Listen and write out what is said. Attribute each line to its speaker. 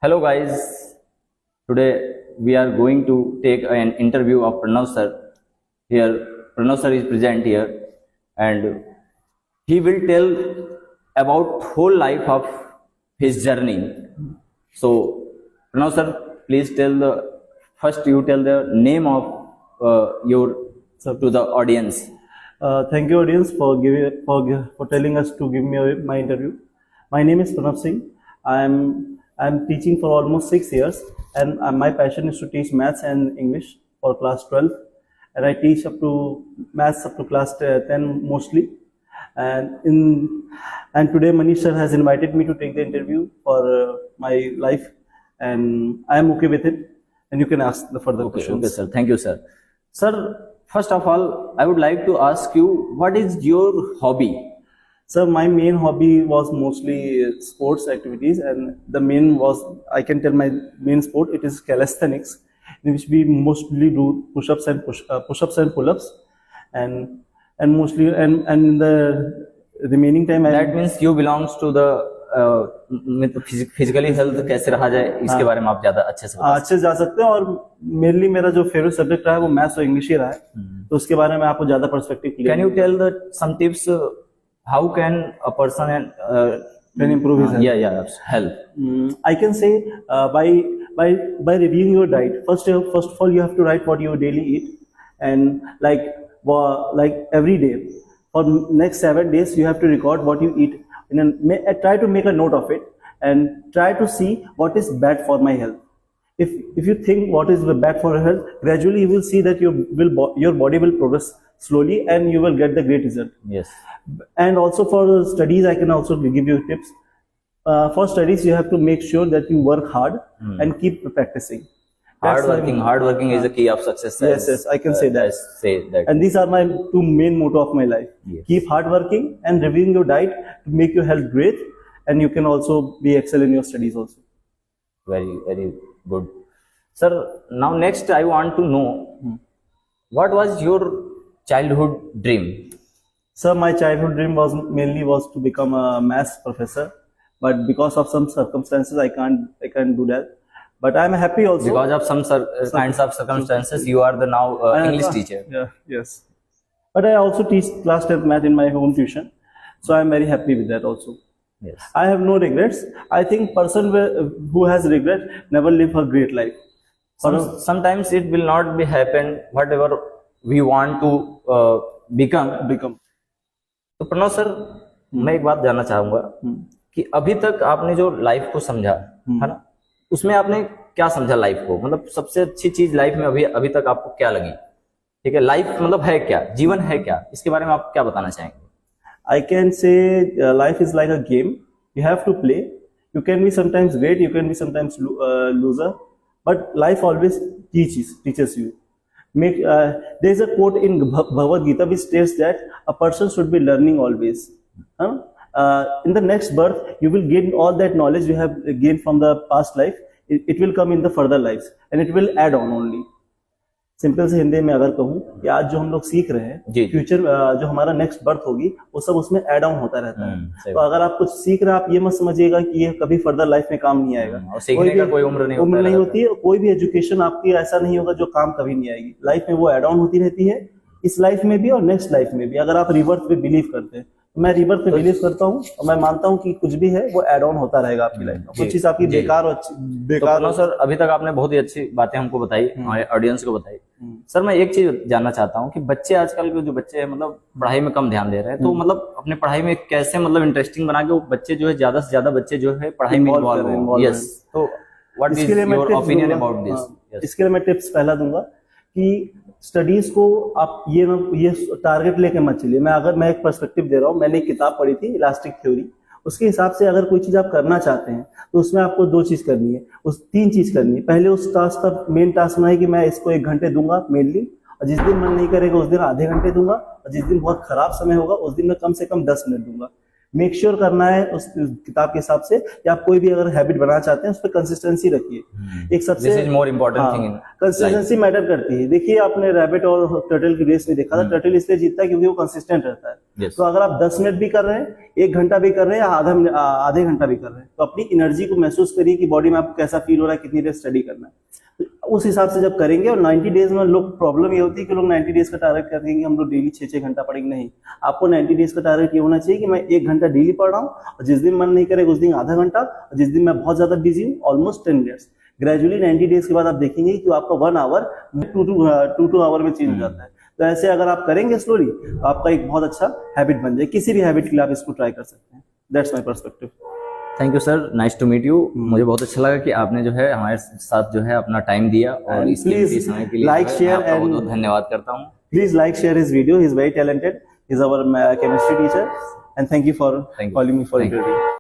Speaker 1: Hello guys, today we are going to take an interview of Pranav sir. Here, Pranav sir is present here and he will tell about whole life of his journey. So, Pranav sir, please tell you tell the name of your to the audience.
Speaker 2: Thank you, audience, for telling us to give me my interview. My name is Pranav Singh. I'm teaching for almost 6 years, and my passion is to teach maths and English for class 12, and I teach up to maths up to class 10 mostly. And today Manish sir has invited me to take the interview for my life, and I am okay with it. And you can ask the further questions.
Speaker 1: Okay, sir. Thank you, sir. Sir, first of all, I would like to ask you, what is your hobby?
Speaker 2: Sir, my main hobby was mostly sports activities, and the main was, I can tell my main sport, it is calisthenics, in which we mostly do push-ups and push-ups and pull-ups, and mostly and in the remaining time
Speaker 1: That means you belongs to the physically health कैसे रहा जाए इसके बारे में आप ज्यादा अच्छे से
Speaker 2: अच्छे जा सकते हैं। और मेनली मेरा जो फेवरेट सब्जेक्ट रहा है वो मैथ्स और इंग्लिश ही रहा है, तो उसके बारे में आपको ज्यादा perspective clear.
Speaker 1: Can you tell the some tips how can a person
Speaker 2: can improve his health?
Speaker 1: Health.
Speaker 2: I can say by reviewing your diet. First of all, you have to write what you daily eat, and like every day for next 7 days you have to record what you eat. Try to make a note of it and try to see what is bad for my health. If you think what is bad for your health, gradually you will see that your body will progress slowly and you will get the great result.
Speaker 1: Yes.
Speaker 2: And also for studies, I can also give you tips. For studies, you have to make sure that you work hard and keep practicing.
Speaker 1: Hard working is the key of success.
Speaker 2: Yes, I can say that.
Speaker 1: Say that.
Speaker 2: And these are my two main motto of my life.
Speaker 1: Yes.
Speaker 2: Keep hard working and reviewing your diet to make your health great, and you can also be excel in your studies also.
Speaker 1: Very, very good. Sir, now next I want to know, what was your childhood dream?
Speaker 2: Sir, my childhood dream was to become a maths professor, but because of some circumstances, I can't do that. But I'm happy also.
Speaker 1: Because of some kinds of circumstances, you are the now English teacher.
Speaker 2: Yeah, yes. But I also teach class 10th math in my home tuition, so I'm very happy with that also.
Speaker 1: Yes.
Speaker 2: I have no regrets. I think person who has regret never live a great life.
Speaker 1: Sometimes it will not be happen whatever we want to become. तो Pranav sir, मैं एक बात जानना चाहूंगा कि अभी तक आपने जो लाइफ को समझा है ना, उसमें आपने क्या समझा लाइफ को? मतलब सबसे अच्छी चीज लाइफ में अभी तक आपको क्या लगी? ठीक है, लाइफ मतलब है क्या, जीवन है क्या, इसके बारे में आप क्या बताना चाहेंगे?
Speaker 2: I can say life is like a game. You have to play. You can be sometimes great, you can be sometimes loser, but life always teaches you. There is a quote in Bhagavad Gita which states that a person should be learning always. In the next birth, you will gain all that knowledge you have gained from the past life. It will come in the further lives, and it will add on only. Simple से हिंदी में अगर कहूँ कि आज जो हम लोग सीख रहे हैं, फ्यूचर जो हमारा नेक्स्ट बर्थ होगी वो सब उसमें एड ऑन होता रहता है। तो अगर आप कुछ सीख रहे हैं, आप ये मत समझिएगा कि ये कभी फर्दर लाइफ में काम नहीं आएगा।
Speaker 1: और सीखने का कोई उम्र नहीं
Speaker 2: होती है। कोई भी एजुकेशन आपकी ऐसा नहीं होगा जो काम कभी नहीं आएगी। लाइफ में वो एड ऑन होती रहती है, इस लाइफ में भी और नेक्स्ट लाइफ में भी। अगर आप रिवर्थ पे बिलीव करते हैं, मैं रिवर्थ पे बिलीव करता हूँ और मैं मानता हूँ कि कुछ भी है वो एड ऑन होता रहेगा आपकी लाइफ में। कुछ चीज आपकी बेकार
Speaker 1: तो सर, अभी तक आपने बहुत ही अच्छी बातें हमको बताई, हमारे ऑडियंस को बताई। सर, मैं एक चीज जानना चाहता हूँ कि बच्चे आजकल के जो बच्चे हैं, मतलब पढ़ाई में कम ध्यान दे रहे हैं, तो मतलब अपने पढ़ाई में कैसे मतलब इंटरेस्टिंग बना के वो बच्चे जो है ज्यादा से ज्यादा बच्चे जो है पढ़ाई में इन्वॉल्व हो। यस, तो what is your opinion about this?
Speaker 2: इसके लिए मैं टिप्स पहला दूंगा कि स्टडीज को आप ये टारगेट लेके मत चलिए। मैं एक पर्सपेक्टिव दे रहा हूँ। मैंने एक किताब पढ़ी थी, इलास्टिक थ्योरी। उसके हिसाब से अगर कोई चीज आप करना चाहते हैं तो उसमें आपको 2 चीज करनी है, 3 चीज करनी है। पहले उस टास्क का मेन टास्क ना है कि मैं इसको 1 घंटे दूंगा मेनली, और जिस दिन मन नहीं करेगा उस दिन आधे घंटे दूंगा, और जिस दिन बहुत खराब समय होगा उस दिन मैं कम से कम 10 मिनट दूंगा। मेक श्योर करना है उस किताब के हिसाब से, या आप कोई भी अगर हैबिट बनाना चाहते हैं उस पर कंसिस्टेंसी रखिए। एक सबसे
Speaker 1: this is more important thing in
Speaker 2: consistency matter करती है। देखिए आपने रैबिट और टर्टल की रेस में देखा था, टर्टल इसलिए जीतता है क्योंकि वो कंसिस्टेंट रहता है।
Speaker 1: Yes.
Speaker 2: तो अगर आप 10 मिनट भी कर रहे हैं, 1 घंटा भी कर रहे हैं, या आधे घंटा भी कर रहे हैं, तो अपनी एनर्जी को महसूस करिए कि बॉडी में आपको कैसा फील हो रहा है, कितनी देर स्टडी करना है, तो उस हिसाब से जब करेंगे। और 90 डेज में लोग प्रॉब्लम ये होती है कि लोग 90 डेज का टारगेट कर देंगे, हम लोग डेली 6-6 घंटा पढ़ेंगे। नहीं, आपको 90 डेज का टारगेट ये होना चाहिए कि मैं 1 घंटा डेली पढ़ रहा हूँ, और जिस दिन मन नहीं करेगा उस दिन आधा घंटा, और जिस दिन मैं बहुत ज्यादा बिजी हूँ ऑलमोस्ट 10 मिनट्स। ग्रेजुअली 90 डेज के बाद आप देखेंगे कि आपका 1 आवर 2 आवर में चेंज हो जाता है। तो ऐसे अगर आप करेंगे स्लोली, तो आपका एक बहुत अच्छा हैबिट बन जाए। किसी भी हैबिट के लिए आप इसको ट्राई कर सकते हैं। That's my perspective.
Speaker 1: Thank you sir, nice to meet you. मुझे बहुत अच्छा लगा कि आपने जो है हमारे साथ जो है अपना टाइम दिया, और
Speaker 2: And
Speaker 1: इस कीमती
Speaker 2: please
Speaker 1: समय के लिए
Speaker 2: like,
Speaker 1: जो है,
Speaker 2: share
Speaker 1: मैं आपका
Speaker 2: and-
Speaker 1: बहुत धन्यवाद करता हूँ।
Speaker 2: Please like, share his video. He's very talented. He's our chemistry teacher. And thank you for
Speaker 1: Thank you.
Speaker 2: calling me for
Speaker 1: Thank you.
Speaker 2: interview.